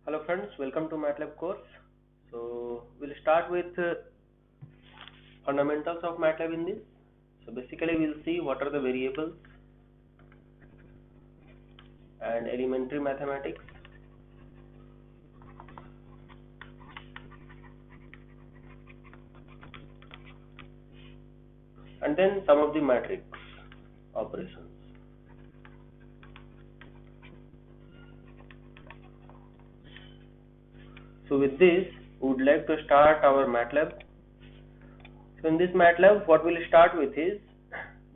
Hello friends, welcome to MATLAB course. So we'll start with fundamentals of MATLAB in this. So basically we'll see what are the variables and elementary mathematics. And then some of the matrix operations. So with this, we would like to start our MATLAB. So in this MATLAB, what we'll start with is,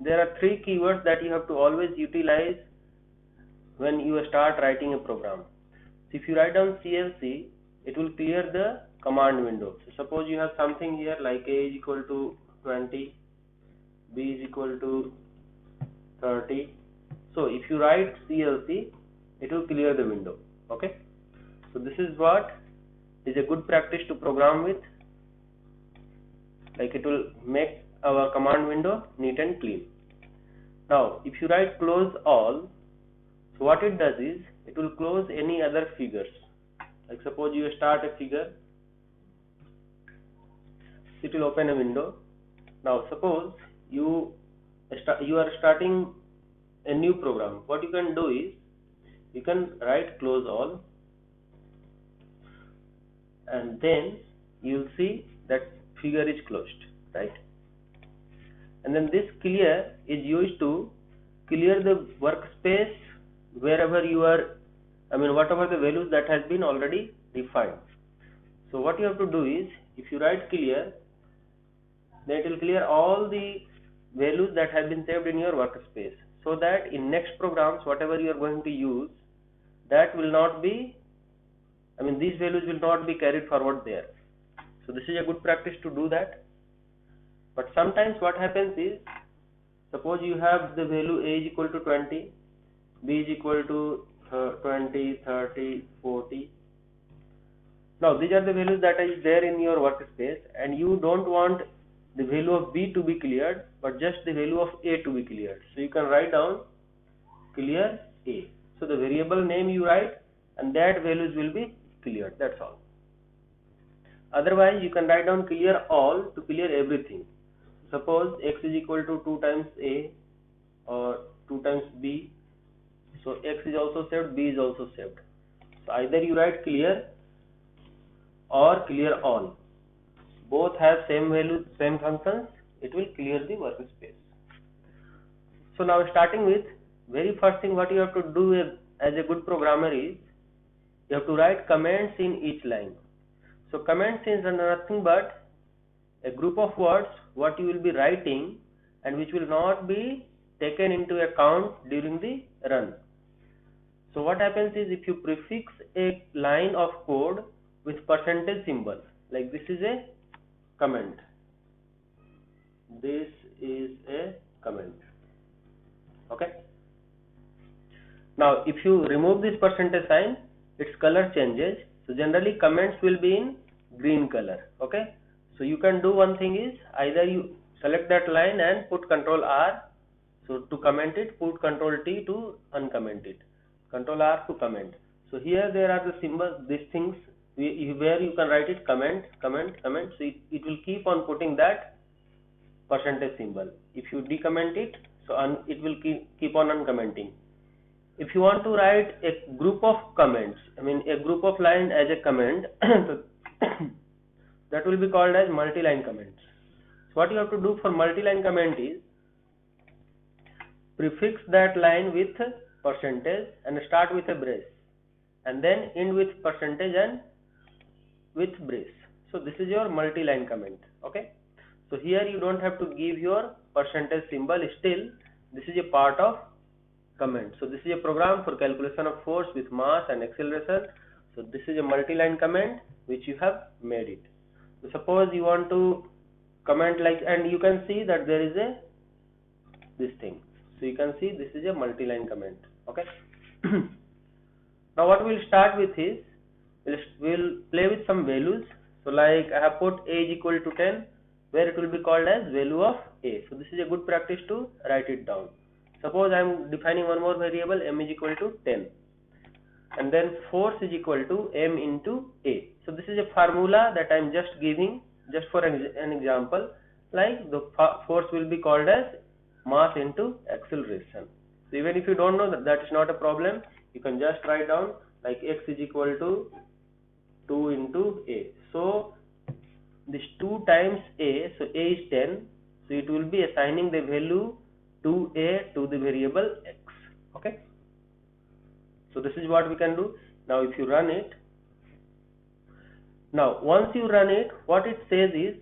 there are three keywords that you have to always utilize when you start writing a program. So if you write down CLC, it will clear the command window. So suppose you have something here like A is equal to 20, B is equal to 30. So if you write CLC, it will clear the window. Okay. So this is what is a good practice to program with. Like it will make our command window neat and clean. Now if you write close all, so what it does is it will close any other figures. Like suppose you start a figure, it will open a window. Now suppose you are starting a new program. What you can do is you can write close all, and then you will see that figure is closed, right? And then this clear is used to clear the workspace wherever you are, whatever the values that has been already defined. So what you have to do is, if you write clear, then it will clear all the values that have been saved in your workspace, so that in next programs, whatever you are going to use, that will not be, these values will not be carried forward there. So this is a good practice to do that. But sometimes what happens is, suppose you have the value A is equal to 20, B is equal to 20, 30, 40. Now these are the values that is there in your workspace, and you don't want the value of B to be cleared, but just the value of A to be cleared. So you can write down clear A. So the variable name you write, and that values will be cleared. That's all. Otherwise you can write down clear all to clear everything. Suppose X is equal to 2 times A or 2 times B. So X is also saved, B is also saved. So either you write clear or clear all. Both have same values, same functions. It will clear the workspace. So now starting with, very first thing what you have to do as a good programmer is, you have to write comments in each line. So comments is nothing but a group of words what you will be writing and which will not be taken into account during the run. So what happens is, if you prefix a line of code with percentage symbol, like this is a comment, this is a comment, okay. Now if you remove this percentage sign, its color changes. So generally comments will be in green color, okay. So you can do one thing is, either you select that line and put Ctrl R, so to comment it, put Ctrl T to uncomment it, Ctrl R to comment. So here there are the symbols, these things where you can write it comment, comment, comment. So it will keep on putting that percentage symbol. If you decomment it, so it will keep on uncommenting. If you want to write a group of comments, a group of lines as a comment, that will be called as multi-line comments. So what you have to do for multi-line comment is, prefix that line with percentage and start with a brace, and then end with percentage and with brace. So this is your multi-line comment, okay. So here you don't have to give your percentage symbol, still this is a part of comment. So this is a program for calculation of force with mass and acceleration. So this is a multi-line comment which you have made it. So suppose you want to comment like, and you can see that there is this thing. So you can see this is a multi-line comment, okay. Now what we'll start with is, we'll play with some values. So like I have put A is equal to 10, where it will be called as value of A. So this is a good practice to write it down. Suppose I am defining one more variable, M is equal to 10. and then force is equal to m into A. So this is a formula that I am just giving just for an example, like the force will be called as mass into acceleration. So even if you don't know that, that is not a problem. You can just write down like x is equal to 2 into A. So this 2 times A, so A is 10. So it will be assigning the value 2A to the variable x. Okay. So this is what we can do. Now if you run it, now once you run it, what it says is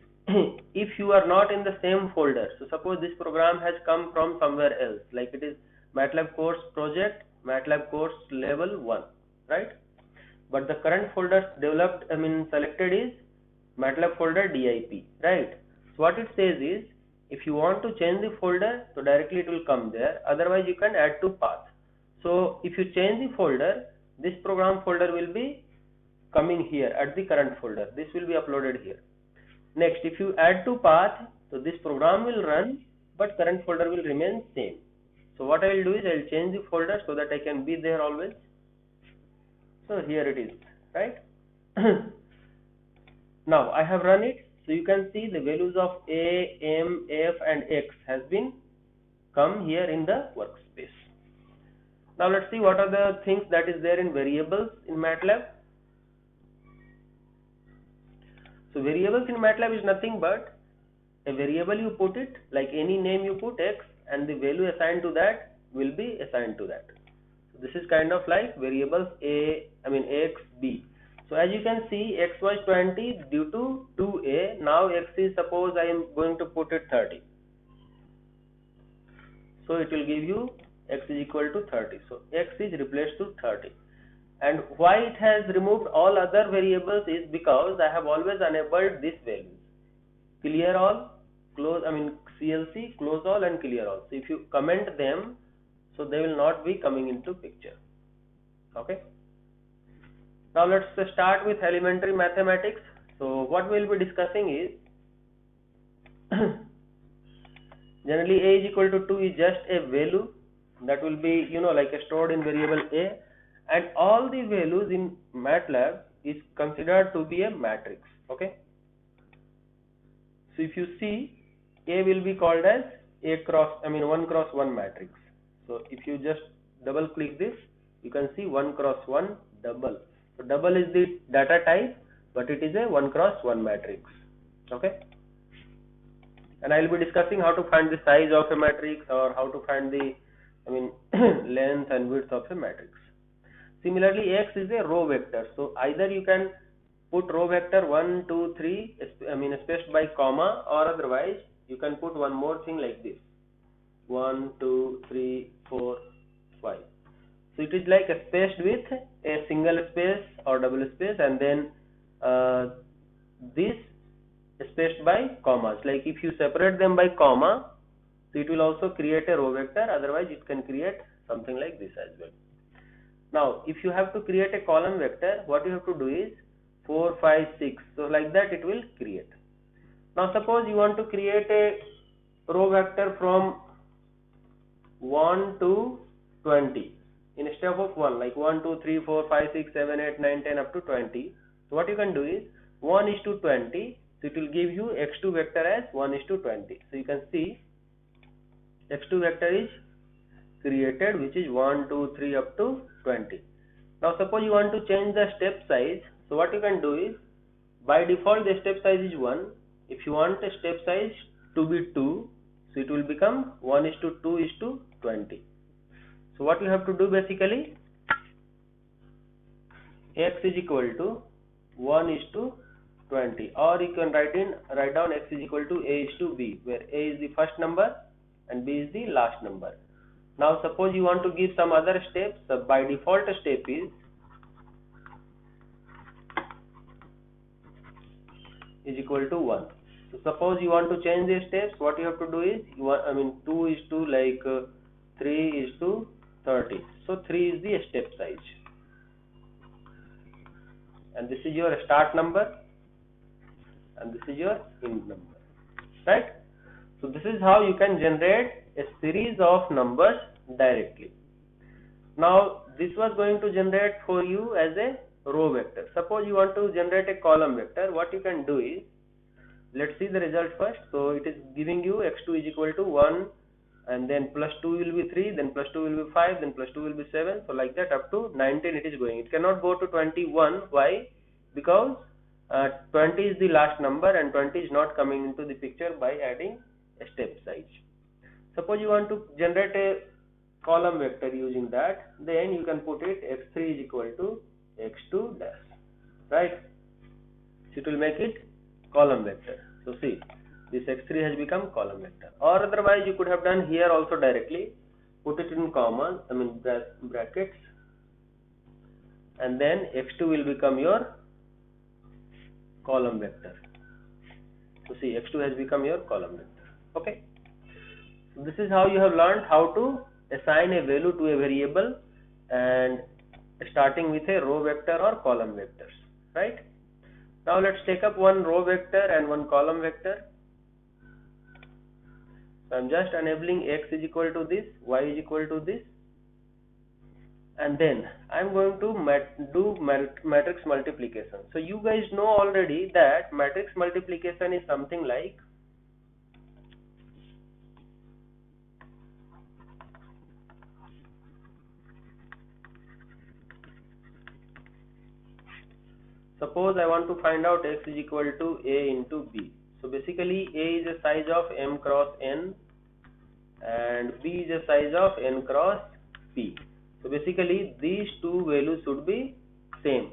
if you are not in the same folder, so suppose this program has come from somewhere else, like it is MATLAB course project, MATLAB course level 1, right? But the current folder developed, selected is MATLAB folder DIP, right? So what it says is, if you want to change the folder, so directly it will come there. Otherwise you can add to path. So if you change the folder, this program folder will be coming here at the current folder. This will be uploaded here. Next, if you add to path, so this program will run, but current folder will remain same. So what I will do is I will change the folder so that I can be there always. So here it is, right? Now I have run it. So you can see the values of A, M, F and X has been come here in the workspace. Now let's see what are the things that is there in variables in MATLAB. So variables in MATLAB is nothing but a variable you put it, like any name you put X, and the value assigned to that will be assigned to that. So this is kind of like variables X, B. So as you can see, X was 20 due to 2A. Now X is, suppose I am going to put it 30. So it will give you X is equal to 30. So X is replaced to 30. And why it has removed all other variables is because I have always enabled these values. Clear all, close, CLC, close all and clear all. So if you comment them, so they will not be coming into picture. Okay. Now let's start with elementary mathematics. So what we will be discussing is generally A is equal to 2 is just a value that will be like stored in variable A, and all the values in MATLAB is considered to be a matrix. Okay. So if you see, A will be called as A cross 1 cross 1 matrix. So if you just double click this, you can see 1 cross 1 double. So double is the data type, but it is a 1 cross 1 matrix. Okay. And I will be discussing how to find the size of a matrix, or how to find the length and width of a matrix. Similarly, X is a row vector. So either you can put row vector 1, 2, 3, spaced by comma, or otherwise you can put one more thing like this: 1, 2, 3, 4, 5. So it is like spaced with a single space or double space, and then this spaced by commas. Like if you separate them by comma, so it will also create a row vector. Otherwise it can create something like this as well. Now if you have to create a column vector, what you have to do is 4, 5, 6. So like that it will create. Now suppose you want to create a row vector from 1 to 20 instead of 1, like 1, 2, 3, 4, 5, 6, 7, 8, 9, 10 up to 20. So what you can do is 1 is to 20. So it will give you x2 vector as 1 is to 20. So you can see x2 vector is created, which is 1, 2, 3 up to 20. Now suppose you want to change the step size. So what you can do is, by default the step size is 1. If you want a step size to be 2, so it will become 1 is to 2 is to 20. So what you have to do basically, x is equal to 1 is to 20, or you can write down x is equal to a is to b, where a is the first number and b is the last number. Now suppose you want to give some other steps. So by default step is equal to 1. So suppose you want to change the steps, what you have to do is 2 is to 3 is to 30. So 3 is the step size, and this is your start number, and this is your end number, right? So this is how you can generate a series of numbers directly. Now this was going to generate for you as a row vector. Suppose you want to generate a column vector. What you can do is, let's see the result first. So it is giving you x2 is equal to 1, and then plus 2 will be 3, then plus 2 will be 5, then plus 2 will be 7. So like that up to 19 it is going. It cannot go to 21. Why? Because 20 is the last number and 20 is not coming into the picture by adding a step size. Suppose you want to generate a column vector using that, then you can put it x3 is equal to x2 dash, right? So it will make it column vector. So see, this x3 has become column vector. Or otherwise you could have done here also directly, put it in comma, brackets, and then x2 will become your column vector. So see, x2 has become your column vector. Okay. So this is how you have learned how to assign a value to a variable, and starting with a row vector or column vectors, right? Now let's take up one row vector and one column vector. So I'm just enabling x is equal to this, y is equal to this, and then I'm going to do matrix multiplication. So you guys know already that matrix multiplication is something like, suppose I want to find out x is equal to a into b. So basically a is a size of m cross n and b is a size of n cross p. So basically these two values should be same.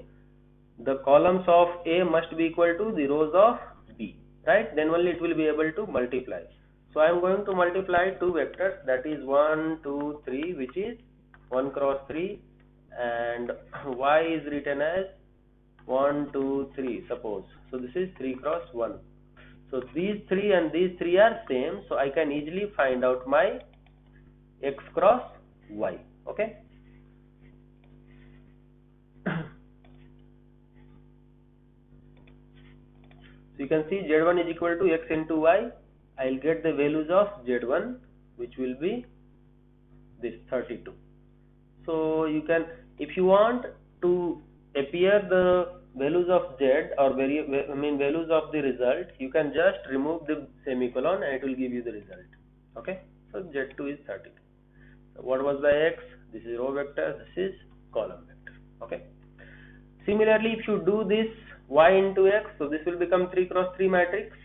The columns of a must be equal to the rows of b, right? Then only it will be able to multiply. So I am going to multiply two vectors, that is 1, 2, 3, which is 1 cross 3, and y is written as 1, 2, 3, suppose. So this is 3 cross 1. So these 3 and these 3 are same, so I can easily find out my x cross y. Okay. So you can see z1 is equal to x into y. I'll get the values of z1, which will be this 32. So you can, if you want to appear the values of z or values of the result, you can just remove the semicolon and it will give you the result. Okay. So z2 is 32. So what was the x? This is row vector, this is column vector. Okay. Similarly, if you do this y into x, so this will become 3 cross 3 matrix,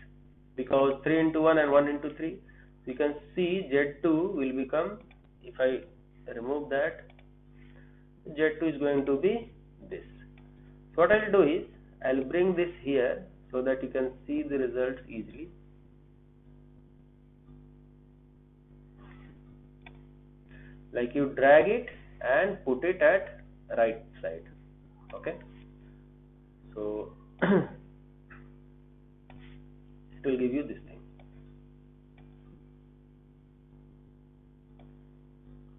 because 3 into 1 and 1 into 3. So you can see z2 will become, if I remove that, z2 is going to be this. So what I'll do is, I'll bring this here so that you can see the results easily. Like you drag it and put it at right side. Okay. So it will give you this thing.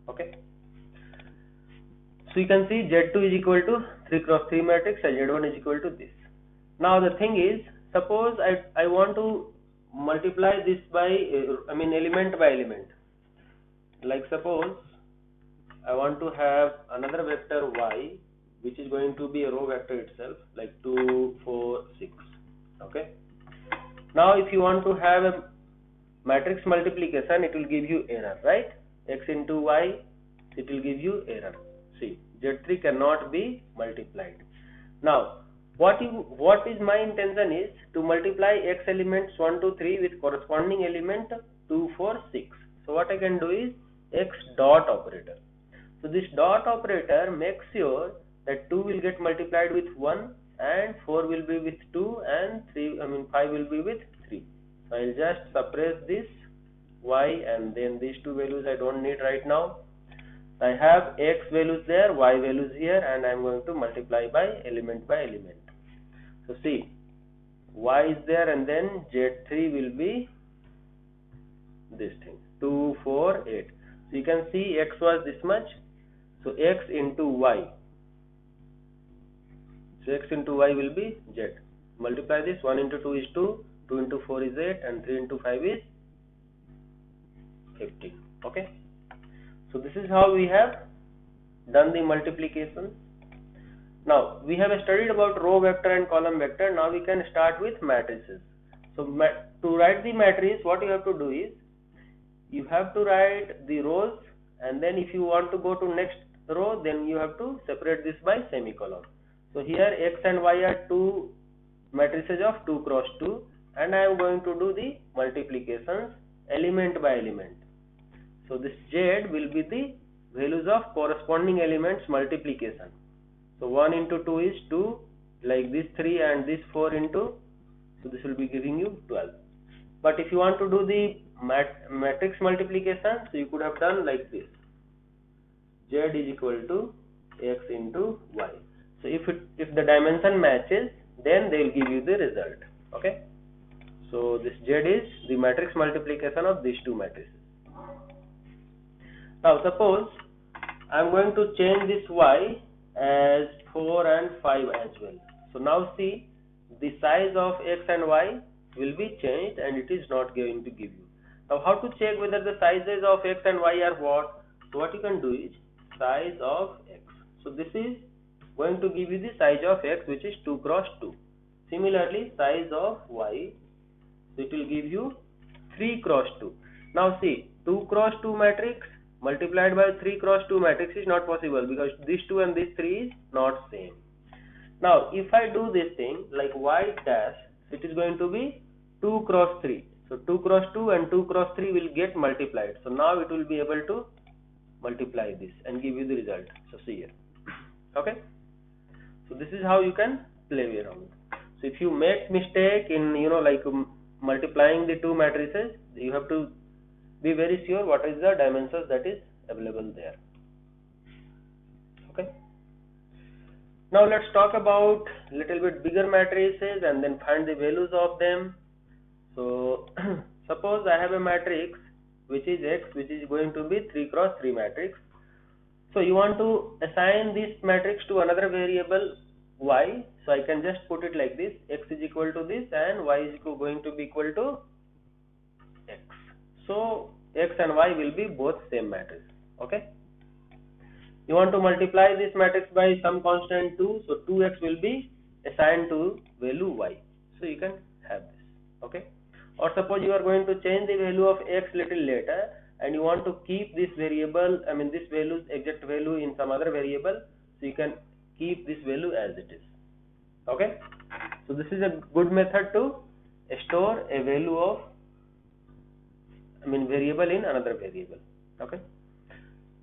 Okay. So you can see z2 is equal to 3 cross 3 matrix and z1 is equal to this. Now the thing is, suppose I want to multiply this by, element by element. Like suppose I want to have another vector y, which is going to be a row vector itself, like 2, 4, 6. Okay. Now if you want to have a matrix multiplication, it will give you error, right? X into y, it will give you error. See, z3 cannot be multiplied. Now what is my intention is to multiply x elements 1, 2, 3 with corresponding element 2, 4, 6. So what I can do is x dot operator. So this dot operator makes sure that 2 will get multiplied with 1 and 4 will be with 2 and 5 will be with 3. So I'll just suppress this y, and then these two values I don't need right now. I have x values there, y values here, and I'm going to multiply by element by element. So see, y is there, and then z3 will be this thing, 2, 4, 8. So you can see x was this much. So x into y. So x into y will be z. Multiply this, 1 into 2 is 2, 2 into 4 is 8, and 3 into 5 is 15. Okay. So this is how we have done the multiplication. Now we have studied about row vector and column vector. Now we can start with matrices. So to write the matrix, what you have to do is you have to write the rows, and then if you want to go to next row, then you have to separate this by semicolon. So here x and y are two matrices of 2 cross 2, and I am going to do the multiplications element by element. So this z will be the values of corresponding elements multiplication. So 1 into 2 is 2, like this 3 and this 4 into, so this will be giving you 12. But if you want to do the matrix multiplication, so you could have done like this: z is equal to x into y. So if the dimension matches, then they will give you the result. Okay. So this z is the matrix multiplication of these two matrices. Now suppose I am going to change this y as 4 and 5 as well. So now see, the size of x and y will be changed, and it is not going to give you. Now how to check whether the sizes of x and y are what? So what you can do is size of x. So this is going to give you the size of x, which is 2 cross 2. Similarly, size of y, so it will give you 3 cross 2. Now see, 2 cross 2 matrix multiplied by 3 cross 2 matrix is not possible, because this 2 and this 3 is not same. Now if I do this thing like y dash, it is going to be 2 cross 3. So 2 cross 2 and 2 cross 3 will get multiplied. So now it will be able to multiply this and give you the result. So see here. Okay. So this is how you can play around. So if you make mistake in multiplying the two matrices, you have to be very sure what is the dimensions that is available there. Okay. Now let's talk about little bit bigger matrices and then find the values of them. So suppose I have a matrix which is x, which is going to be 3 cross 3 matrix. So you want to assign this matrix to another variable y. So I can just put it like this: x is equal to this and y is going to be equal to x. So x and y will be both same matrix. Okay. You want to multiply this matrix by some constant 2, so 2x will be assigned to value y. So you can have this. Okay. Or suppose you are going to change the value of x little later, and you want to keep this variable, this value's exact value in some other variable, so you can keep this value as it is. Okay. So this is a good method to store a value of variable in another variable. Okay.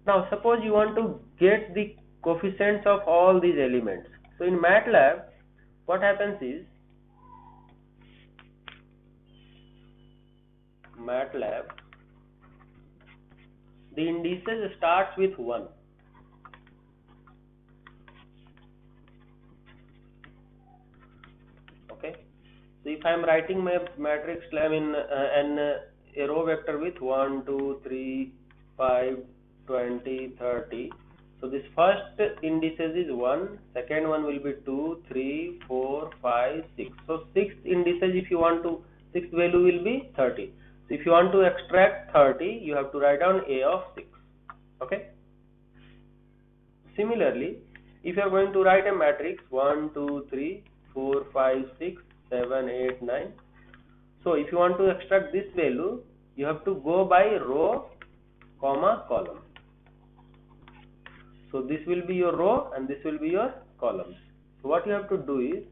Now suppose you want to get the coefficients of all these elements. So in MATLAB, what happens is, MATLAB, the indices starts with 1. Okay. So if I am writing my matrix, a row vector with 1, 2, 3, 5, 20, 30. So this first indices is 1, second one will be 2, 3, 4, 5, 6. So sixth indices, if you want to, sixth value will be 30. So if you want to extract 30, you have to write down a of 6. Okay. Similarly, if you are going to write a matrix 1, 2, 3, 4, 5, 6, 7, 8, 9. So if you want to extract this value, you have to go by row, comma, column. So this will be your row and this will be your columns. So what you have to do is,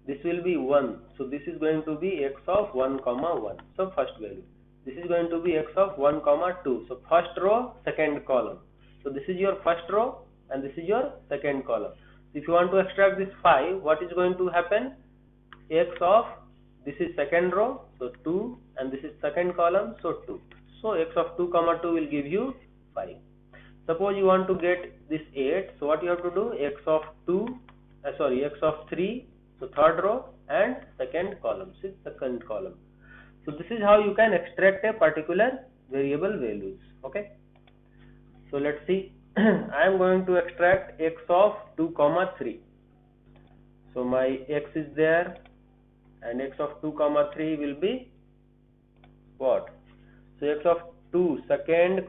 this will be 1. So this is going to be x of 1, comma 1. So first value. This is going to be x of 1, comma 2. So first row, second column. So this is your first row and this is your second column. If you want to extract this 5, what is going to happen? X of, this is second row, so 2, and this is second column, so 2. So x of 2, comma 2 will give you 5. Suppose you want to get this 8, so what you have to do? X of 3, so third row and second column, so second column. So this is how you can extract a particular variable values. Okay. So let's see. I am going to extract x of 2, comma 3. So my x is there, and x of 2, comma 3 will be what? So x of 2 second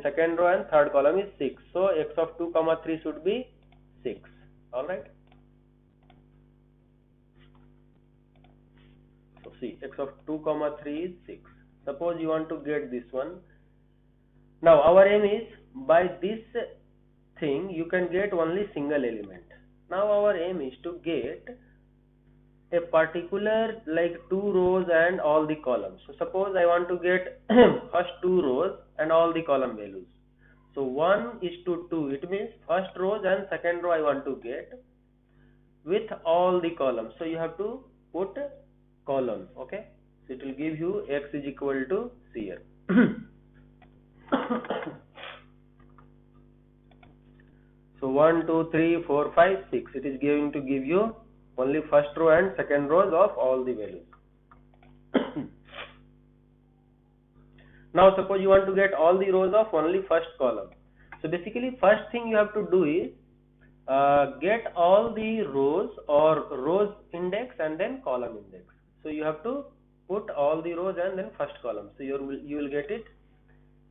second row and third column is 6. So x of 2 comma 3 should be 6. All right. So see, x of 2 comma 3 is 6. Suppose you want to get this one. Now our aim is, by this thing you can get only single element. Now our aim is to get a particular like 2 rows and all the columns. So suppose I want to get first 2 rows and all the column values. So 1:2, it means first rows and second row I want to get with all the columns. So you have to put column. Okay, so it will give you x is equal to here. So 1, 2, 3, 4, 5, 6. It is going to give you only first row and second rows of all the values. Now suppose you want to get all the rows of only first column. So basically first thing you have to do is get all the rows or rows index and then column index. So you have to put all the rows and then first column. So you will get it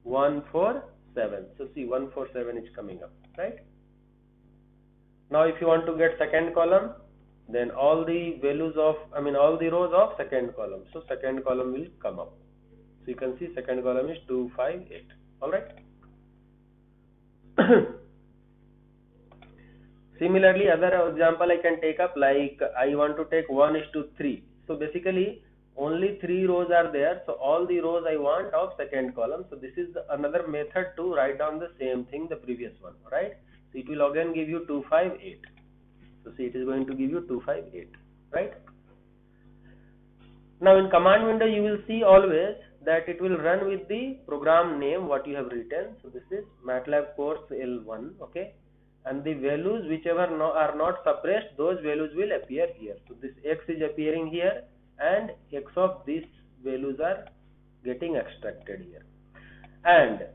1, 4, 7. So see, 1, 4, 7 is coming up, right? Now if you want to get second column, then all the values of all the rows of second column. So second column will come up. So you can see second column is 2, 5, 8. All right. Similarly, other example I can take up, like I want to take 1:3. So basically only 3 rows are there. So all the rows I want of second column. So this is another method to write down the same thing, the previous one, right? So it will again give you 2, 5, 8. So see, it is going to give you 2, 5, 8, right? Now in command window you will see always that it will run with the program name what you have written. So this is MATLAB course L1, okay, and the values whichever are not suppressed, those values will appear here. So this x is appearing here and x of these values are getting extracted here. And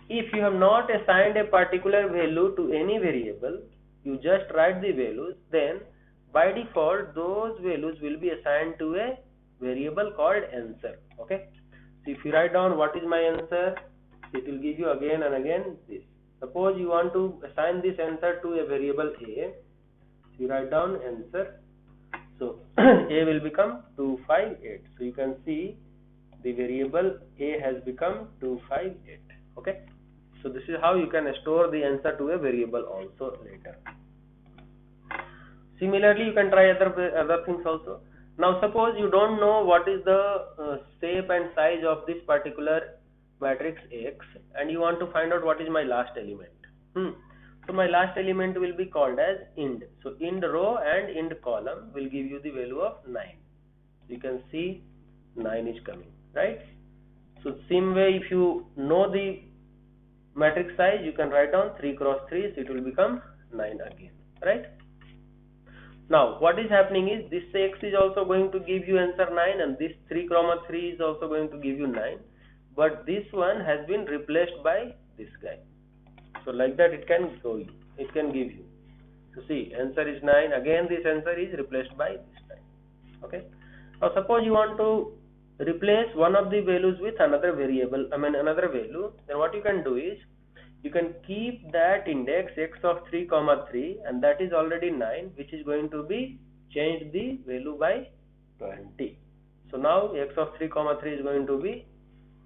if you have not assigned a particular value to any variable, you just write the values, then by default those values will be assigned to a variable called answer. Okay, so if you write down what is my answer, it will give you again and again this. Suppose you want to assign this answer to a variable a, so you write down answer. So a will become 2, 5, 8. So you can see the variable a has become 2, 5, 8. Okay, so this is how you can store the answer to a variable also later. Similarly, you can try other things also. Now suppose you don't know what is the shape and size of this particular matrix X, and you want to find out what is my last element. So my last element will be called as ind. So ind row and ind column will give you the value of 9. You can see 9 is coming, right? So same way, if you know the matrix size, you can write down 3 cross 3, so it will become 9 again, right? Now what is happening is this x is also going to give you answer 9, and this 3 comma 3 is also going to give you 9, but this one has been replaced by this guy. So like that it can give you. So see, answer is 9, again this answer is replaced by this time. Okay, now suppose you want to replace one of the values with another variable, another value, then what you can do is you can keep that index x of 3 comma 3, and that is already 9, which is going to be changed the value by 20. So now x of 3 comma 3 is going to be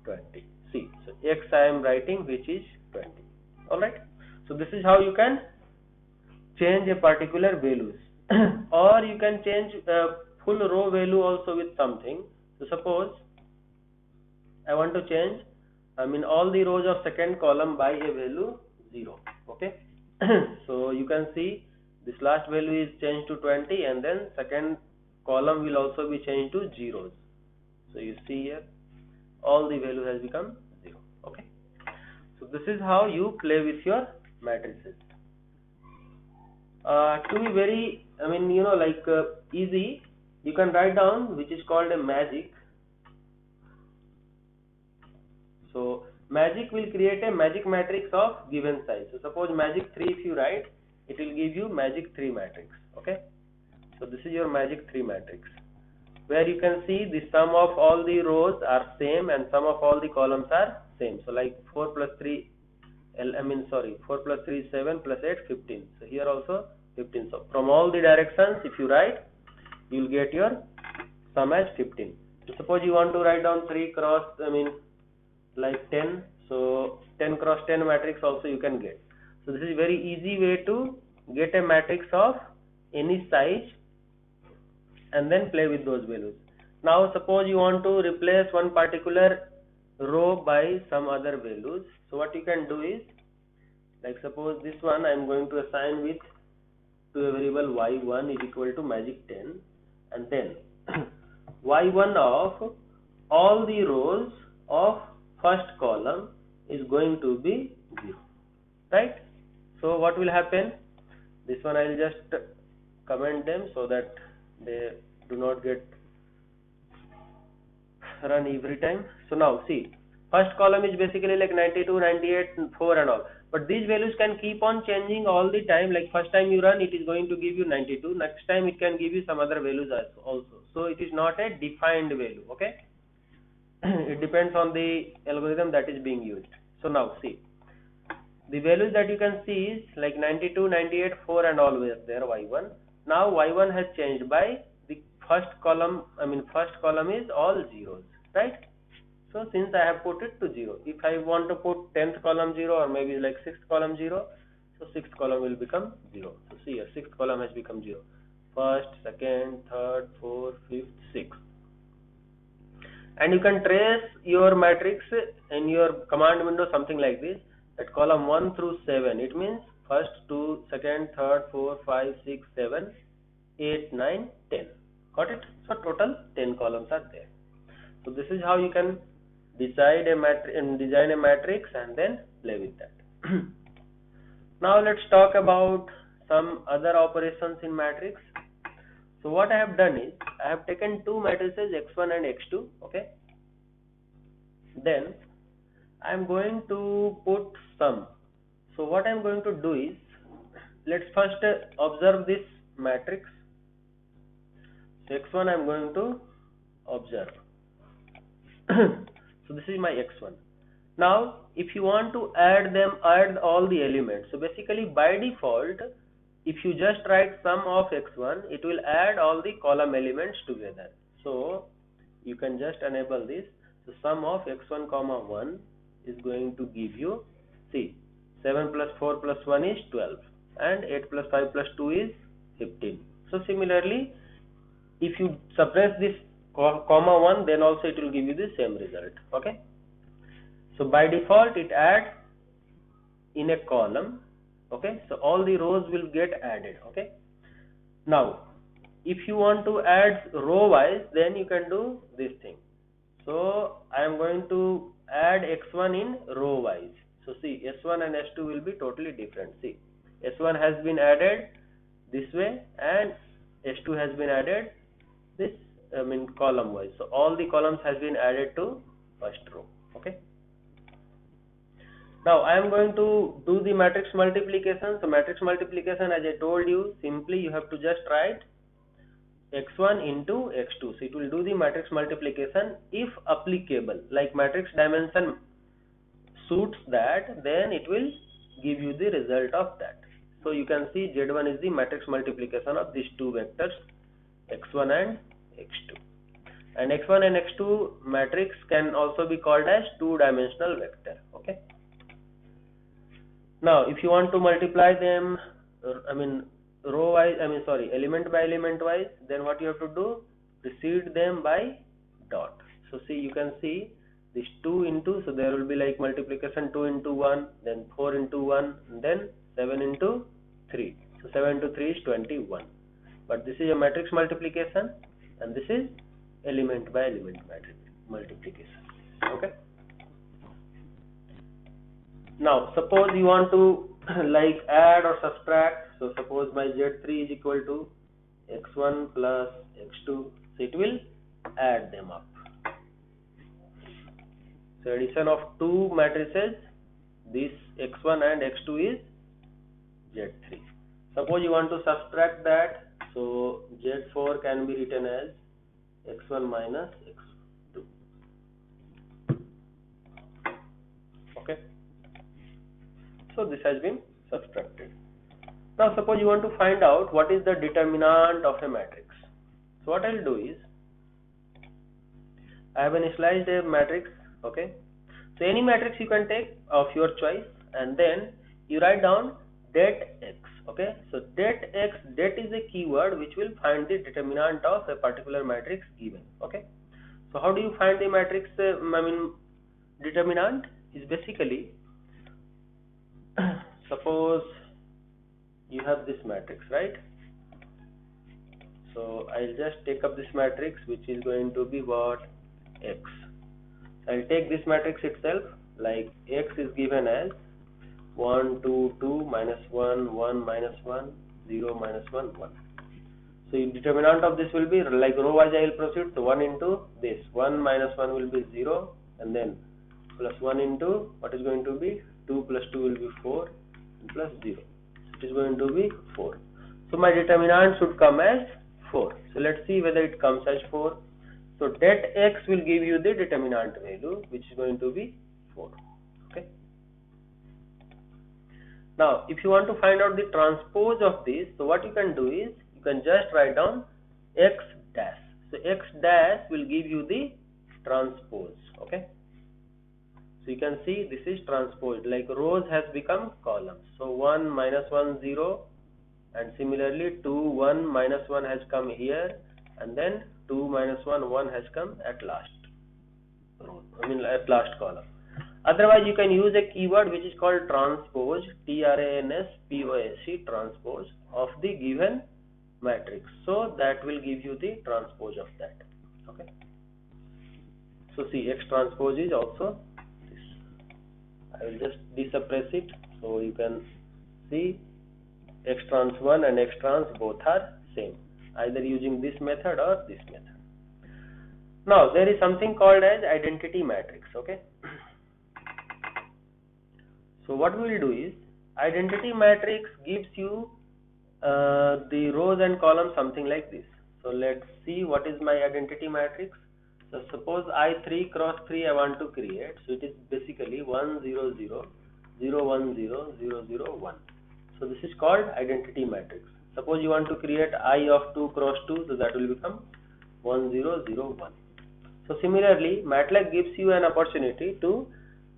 20. See, so x I am writing which is 20. Alright, so this is how you can change a particular values. Or you can change full row value also with something. So suppose I want to change all the rows of second column by a value 0. Okay, so you can see this last value is changed to 20, and then second column will also be changed to zeros. So you see here all the value has become 0. Okay, so this is how you play with your matrices. To be very easy, you can write down which is called a magic. So magic will create a magic matrix of given size. So suppose magic 3 if you write, it will give you magic 3 matrix. Okay, so this is your magic 3 matrix, where you can see the sum of all the rows are same and sum of all the columns are same. So like 4 plus 3, 4 plus 3 is 7 plus 8 15. So here also 15. So from all the directions, if you write, you will get your sum as 15. So suppose you want to write down 3 cross, like 10. So 10 cross 10 matrix also you can get. So this is very easy way to get a matrix of any size and then play with those values. Now suppose you want to replace one particular row by some other values. So what you can do is, like suppose this one I am going to assign with to a variable y1 is equal to magic 10, and then y1 of all the rows of first column is going to be 0, right? So what will happen? This one I will just comment them so that they do not get run every time. So now see, first column is basically like 92, 98, 4 and all. But these values can keep on changing all the time. Like first time you run, it is going to give you 92. Next time it can give you some other values also. So it is not a defined value. Okay. It depends on the algorithm that is being used. So now see, the values that you can see is like 92, 98, 4 and all were there y1. Now y1 has changed by the first column. First column is all zeros, right? So since I have put it to 0, if I want to put 10th column 0 or maybe like 6th column 0, so 6th column will become 0. So see here, 6th column has become 0. First, second, third, fourth, fifth, sixth. And you can trace your matrix in your command window something like this, that column 1 through 7, it means first, 2, second, third, 4, 5, 6, 7, 8, 9, 10. Got it? So total 10 columns are there. So this is how you can decide a matrix and design a matrix and then play with that. Now let's talk about some other operations in matrix. So what I have done is, I have taken two matrices x1 and x2, okay. Then I am going to put sum. So what I am going to do is, let's first observe this matrix. So x1 I am going to observe. So this is my x1. Now if you want to add all the elements, so basically by default, if you just write sum of x1, it will add all the column elements together. So you can just enable this. So sum of x1 comma 1 is going to give you, see, 7 plus 4 plus 1 is 12 and 8 plus 5 plus 2 is 15. So similarly, if you suppress this comma 1, then also it will give you the same result. Okay. So by default it adds in a column. Okay. So all the rows will get added. Okay. Now if you want to add row wise, then you can do this thing. So I am going to add x1 in row wise. So see, s1 and s2 will be totally different. See, s1 has been added this way and s2 has been added this column wise. So all the columns has been added to first row. Okay. Now I am going to do the matrix multiplication. So matrix multiplication, as I told you, simply you have to just write x1 into x2. So it will do the matrix multiplication if applicable. Like matrix dimension suits that, then it will give you the result of that. So you can see Z1 is the matrix multiplication of these two vectors, x1 and x2. And x1 and x2 matrix can also be called as two-dimensional vector. Okay. Now if you want to multiply them, row wise, element by element wise, then what you have to do, precede them by dot. So see, you can see this 2 into, so there will be like multiplication 2 into 1, then 4 into 1, and then 7 into 3. So 7 into 3 is 21. But this is a matrix multiplication and this is element by element matrix multiplication. Okay. Now suppose you want to like add or subtract. So suppose my Z3 is equal to x1 plus x2. So it will add them up. So addition of two matrices, this x1 and x2 is Z3. Suppose you want to subtract that. So Z4 can be written as x1 minus x2. Okay. So this has been subtracted. Now suppose you want to find out what is the determinant of a matrix. So what I'll do is, I have initialized a matrix. Okay. So any matrix you can take of your choice, and then you write down det x. Okay. So det x, det is a keyword which will find the determinant of a particular matrix given. Okay. So how do you find the matrix? Determinant is basically suppose you have this matrix, right? So I'll just take up this matrix, which is going to be what? X. So I'll take this matrix itself, like x is given as 1, 2, 2, minus 1, 1, minus 1, 0, minus 1, 1. So the determinant of this will be like row wise I will proceed. So 1 into this, 1 minus 1 will be 0, and then plus 1 into what is going to be 2 plus 2 will be 4, and plus 0. It is going to be 4. So my determinant should come as 4. So let's see whether it comes as 4. So det x will give you the determinant value, which is going to be 4. Okay. Now if you want to find out the transpose of this, so what you can do is, you can just write down x dash. So x dash will give you the transpose. Okay. So you can see this is transposed, like rows has become columns. So 1 minus 1 0, and similarly 2 1 minus 1 has come here, and then 2 minus 1 1 has come at last row, at last column. Otherwise you can use a keyword which is called transpose, TRANSPOSE, transpose of the given matrix. So that will give you the transpose of that. Okay. So see, X transpose is also this. I will just desuppress it, so you can see X trans 1 and X trans both are same, either using this method or this method. Now there is something called as identity matrix. Okay. So what we will do is, identity matrix gives you the rows and columns something like this. So let's see what is my identity matrix. So suppose I3 cross 3 I want to create. So it is basically 1 0 0 0 1 0 0 0 1. So this is called identity matrix. Suppose you want to create I of 2 cross 2, so that will become 1 0 0 1. So similarly, MATLAB gives you an opportunity to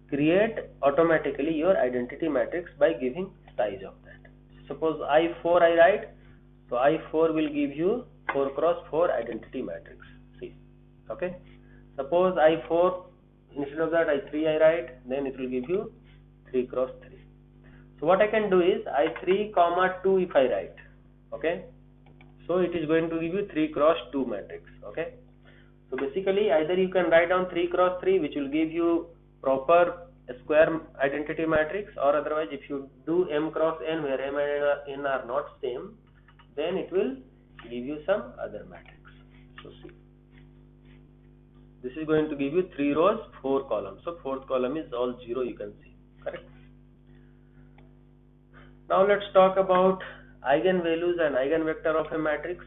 create automatically your identity matrix by giving size of that. Suppose I4 I write, so I4 will give you 4 cross 4 identity matrix. See, okay. Suppose I4, instead of that I3 I write, then it will give you 3 cross 3. So what I can do is I3 comma 2 if I write, okay. So it is going to give you 3 cross 2 matrix, okay. So basically either you can write down 3 cross 3, which will give you proper square identity matrix, or otherwise if you do m cross n where m and n are not same, then it will give you some other matrix. So see, this is going to give you 3 rows 4 columns. So fourth column is all 0, you can see, correct. Now let's talk about eigenvalues and eigenvector of a matrix.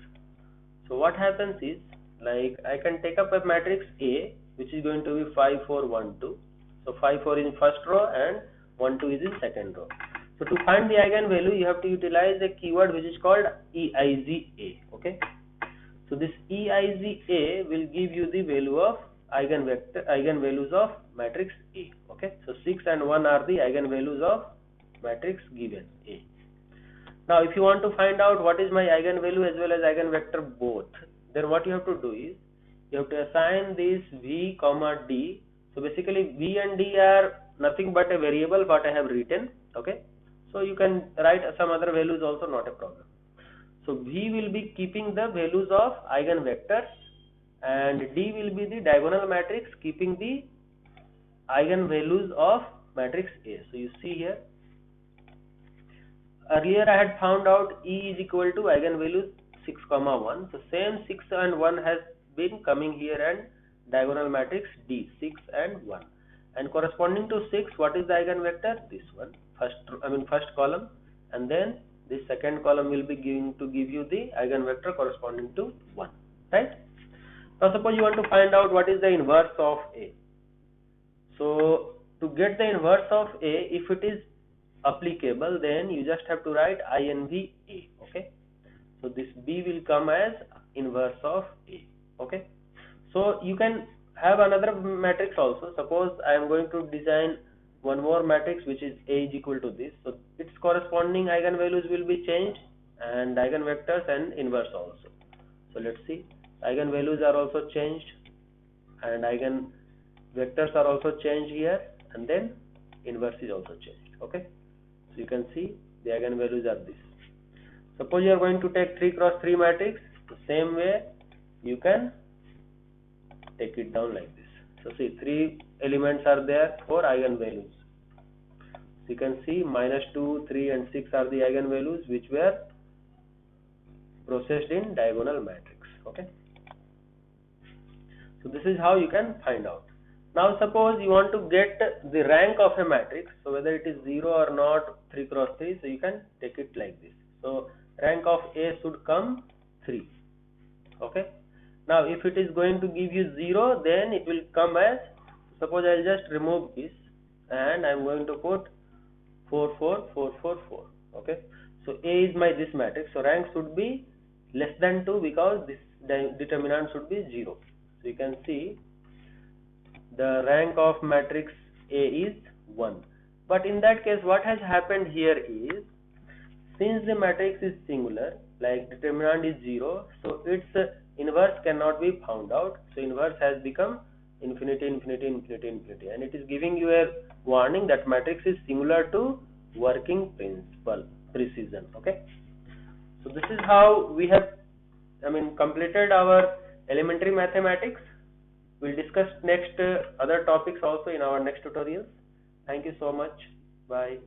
So what happens is, like I can take up a matrix A, which is going to be 5 4 1 2. So 5 4 is in first row and 1 2 is in second row. So to find the eigenvalue, you have to utilize a keyword which is called EIZA. Okay. So this EIZA will give you the value of eigenvalues of matrix A. Okay. So 6 and 1 are the eigenvalues of matrix given A. Now if you want to find out what is my eigenvalue as well as eigenvector both, then what you have to do is, you have to assign this V comma D. So basically V and D are nothing but a variable what I have written, okay. So you can write some other values also, not a problem. So V will be keeping the values of eigenvectors, and D will be the diagonal matrix keeping the eigenvalues of matrix A. So you see here, earlier I had found out E is equal to eigenvalues 6 comma 1. So same 6 and 1 has been coming here, and diagonal matrix D, 6 and 1, and corresponding to 6, what is the eigenvector? This one, first column, and then this second column will be give you the eigenvector corresponding to 1, right? Now suppose you want to find out what is the inverse of A. So to get the inverse of A, if it is applicable, then you just have to write INV A. Okay, so this B will come as inverse of A. Okay, so you can have another matrix also. Suppose I am going to design one more matrix which is A is equal to this, so its corresponding eigenvalues will be changed and eigenvectors and inverse also. So let's see, eigenvalues are also changed and eigenvectors are also changed here, and then inverse is also changed. Okay, so you can see the eigenvalues are this. Suppose you are going to take 3 cross 3 matrix, the same way you can take it down like this. So see, 3 elements are there, 4 eigenvalues. So you can see -2, 3 and 6 are the eigenvalues which were processed in diagonal matrix. Okay, so this is how you can find out. Now suppose you want to get the rank of a matrix, so whether it is 0 or not, 3 cross 3, so you can take it like this. So rank of A should come 3. Okay, now if it is going to give you 0, then it will come as, suppose I will just remove this and I am going to put 4 4 4 4 4. Okay, so A is my this matrix, so rank should be less than 2 because this determinant should be 0. So you can see the rank of matrix A is 1. But in that case, what has happened here is, since the matrix is singular, like determinant is 0, so its inverse cannot be found out. So inverse has become infinity, infinity, infinity, infinity, and it is giving you a warning that matrix is singular to working principle precision. Okay, so this is how we have completed our elementary mathematics. We'll discuss next other topics also in our next tutorials. Thank you so much. Bye.